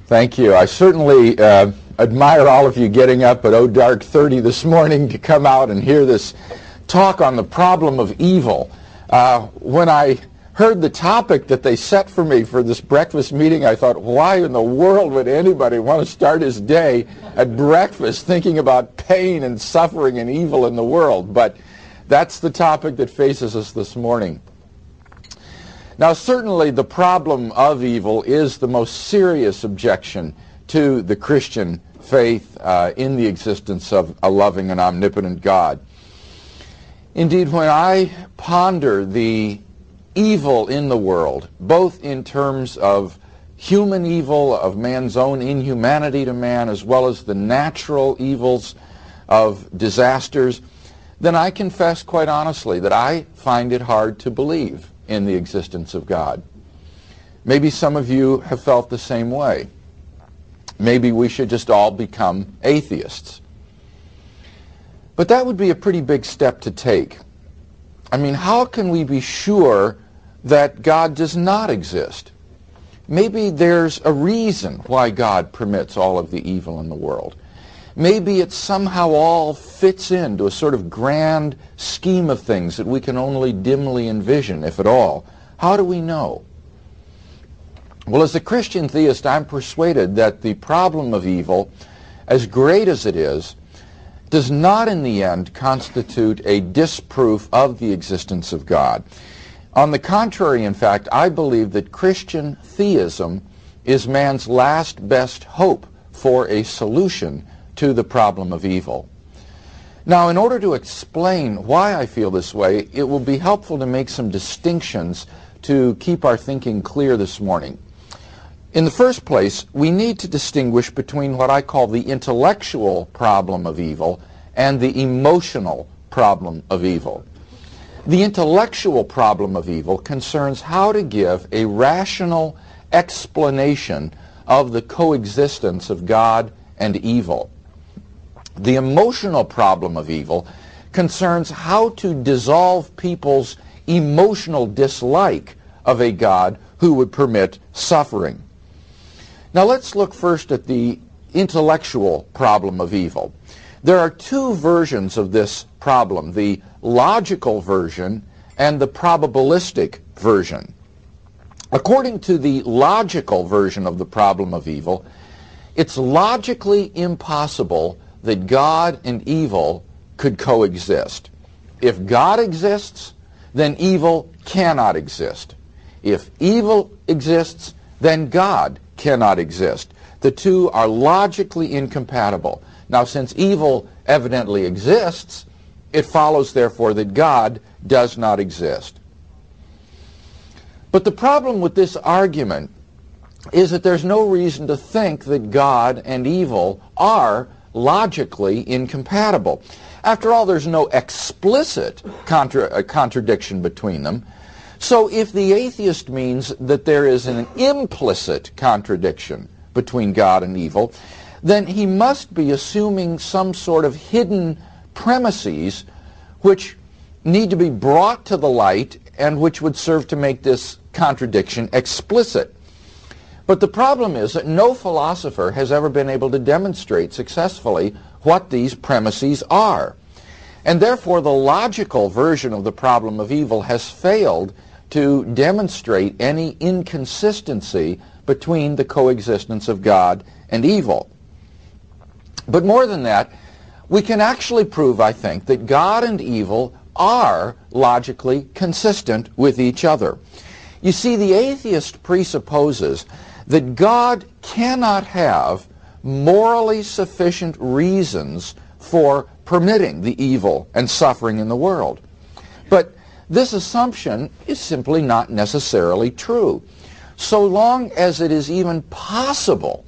Thank you. I certainly admire all of you getting up at dark 30 this morning to come out and hear this talk on the problem of evil. When I heard the topic that they set for me for this breakfast meeting, I thought, why in the world would anybody want to start his day at breakfast thinking about pain and suffering and evil in the world? But that's the topic that faces us this morning. Now, certainly the problem of evil is the most serious objection to the Christian faith in the existence of a loving and omnipotent God. Indeed, when I ponder the evil in the world, both in terms of human evil, of man's own inhumanity to man, as well as the natural evils of disasters, then I confess quite honestly that I find it hard to believe in the existence of God. Maybe some of you have felt the same way. Maybe we should just all become atheists. But that would be a pretty big step to take. I mean, how can we be sure that God does not exist? Maybe there's a reason why God permits all of the evil in the world. Maybe it somehow all fits into a sort of grand scheme of things that we can only dimly envision, if at all. How do we know? Well, as a Christian theist, I'm persuaded that the problem of evil, as great as it is, does not in the end constitute a disproof of the existence of God. On the contrary, in fact, I believe that Christian theism is man's last best hope for a solution to the problem of evil. Now, in order to explain why I feel this way, it will be helpful to make some distinctions to keep our thinking clear this morning. In the first place, we need to distinguish between what I call the intellectual problem of evil and the emotional problem of evil. The intellectual problem of evil concerns how to give a rational explanation of the coexistence of God and evil. The emotional problem of evil concerns how to dissolve people's emotional dislike of a God who would permit suffering. Now let's look first at the intellectual problem of evil. There are two versions of this problem, the logical version and the probabilistic version. According to the logical version of the problem of evil, it's logically impossible that God and evil could coexist. If God exists, then evil cannot exist. If evil exists, then God cannot exist. The two are logically incompatible. Now, since evil evidently exists, it follows, therefore, that God does not exist. But the problem with this argument is that there's no reason to think that God and evil are logically incompatible. After all, there's no explicit contradiction between them. So if the atheist means that there is an implicit contradiction between God and evil, then he must be assuming some sort of hidden premises which need to be brought to the light and which would serve to make this contradiction explicit. But the problem is that no philosopher has ever been able to demonstrate successfully what these premises are. And therefore, the logical version of the problem of evil has failed to demonstrate any inconsistency between the coexistence of God and evil. But more than that, we can actually prove, I think, that God and evil are logically consistent with each other. You see, the atheist presupposes that God cannot have morally sufficient reasons for permitting the evil and suffering in the world. But this assumption is simply not necessarily true. So long as it is even possible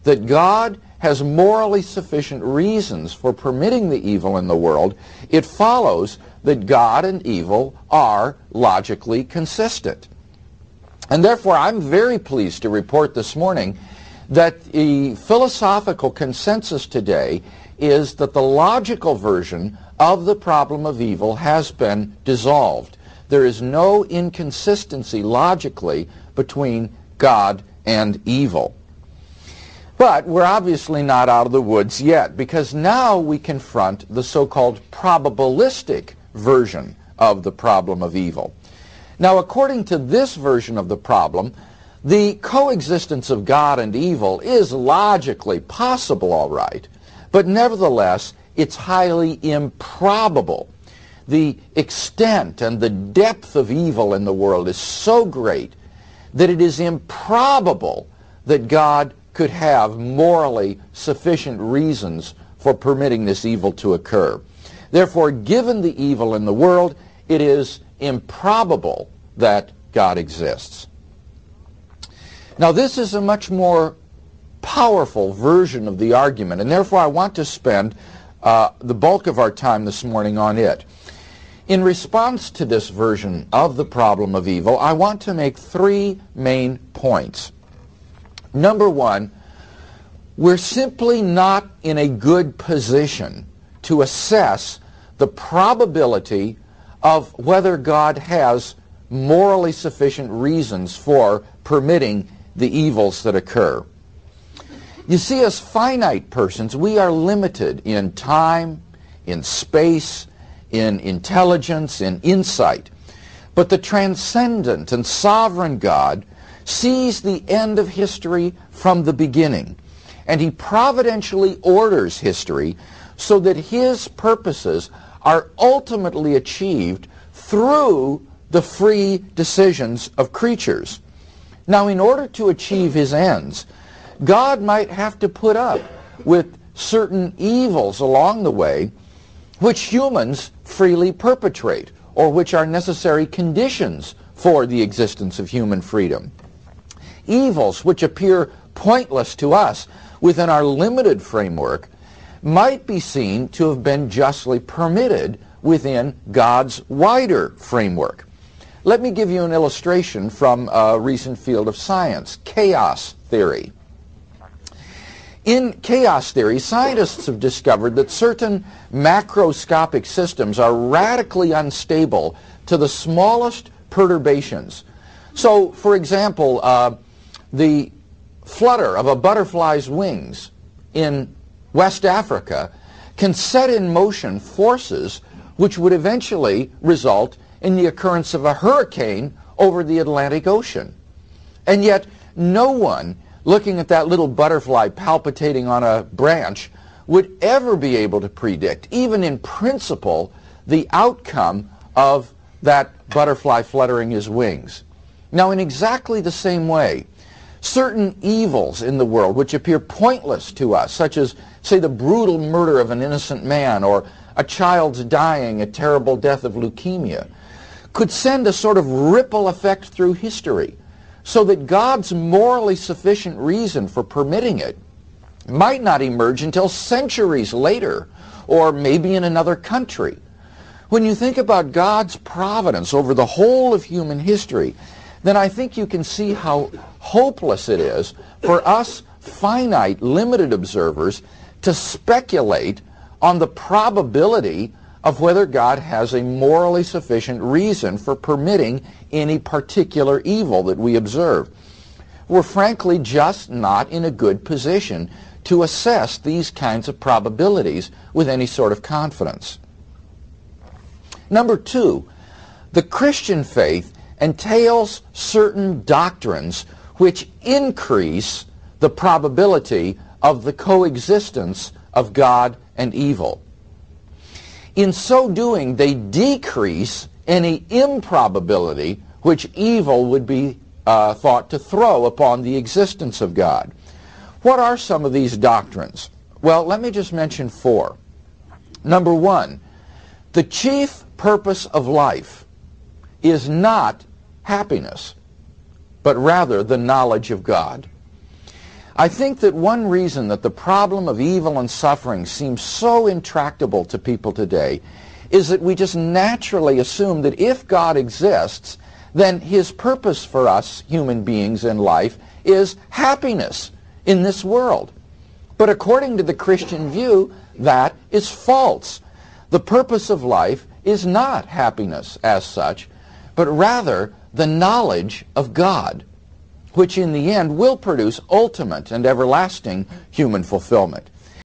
that God has morally sufficient reasons for permitting the evil in the world, it follows that God and evil are logically consistent. And therefore, I'm very pleased to report this morning that the philosophical consensus today is that the logical version of the problem of evil has been dissolved. There is no inconsistency logically between God and evil. But we're obviously not out of the woods yet, because now we confront the so-called probabilistic version of the problem of evil. Now, according to this version of the problem, the coexistence of God and evil is logically possible, all right, but nevertheless, it's highly improbable. The extent and the depth of evil in the world is so great that it is improbable that God could have morally sufficient reasons for permitting this evil to occur. Therefore, given the evil in the world, it is improbable that God exists. Now, this is a much more powerful version of the argument, and therefore I want to spend the bulk of our time this morning on it. In response to this version of the problem of evil, I want to make three main points. Number one, we're simply not in a good position to assess the probability of whether God has morally sufficient reasons for permitting the evils that occur. You see, as finite persons, we are limited in time, in space, in intelligence, in insight. But the transcendent and sovereign God sees the end of history from the beginning, and he providentially orders history so that his purposes are ultimately achieved through the free decisions of creatures. Now, in order to achieve his ends, God might have to put up with certain evils along the way which humans freely perpetrate, or which are necessary conditions for the existence of human freedom. Evils which appear pointless to us within our limited framework might be seen to have been justly permitted within God's wider framework. Let me give you an illustration from a recent field of science, chaos theory. In chaos theory, scientists have discovered that certain macroscopic systems are radically unstable to the smallest perturbations. So, for example, the flutter of a butterfly's wings in West Africa can set in motion forces which would eventually result in the occurrence of a hurricane over the Atlantic Ocean. And yet, no one looking at that little butterfly palpitating on a branch would ever be able to predict, even in principle, the outcome of that butterfly fluttering his wings. Now, in exactly the same way, certain evils in the world which appear pointless to us, such as, say, the brutal murder of an innocent man or a child's dying a terrible death of leukemia, could send a sort of ripple effect through history, so that God's morally sufficient reason for permitting it might not emerge until centuries later, or maybe in another country. When you think about God's providence over the whole of human history, then I think you can see how hopeless it is for us finite, limited observers to speculate on the probability of whether God has a morally sufficient reason for permitting any particular evil that we observe. We're frankly just not in a good position to assess these kinds of probabilities with any sort of confidence. Number two, the Christian faith entails certain doctrines which increase the probability of the coexistence of God and evil. In so doing, they decrease any improbability which evil would be thought to throw upon the existence of God. What are some of these doctrines? Well, let me just mention four. Number one, the chief purpose of life is not happiness, but rather the knowledge of God. I think that one reason that the problem of evil and suffering seems so intractable to people today is that we just naturally assume that if God exists, then his purpose for us human beings in life is happiness in this world. But according to the Christian view, that is false. The purpose of life is not happiness as such, but rather the knowledge of God. which in the end will produce ultimate and everlasting human fulfillment.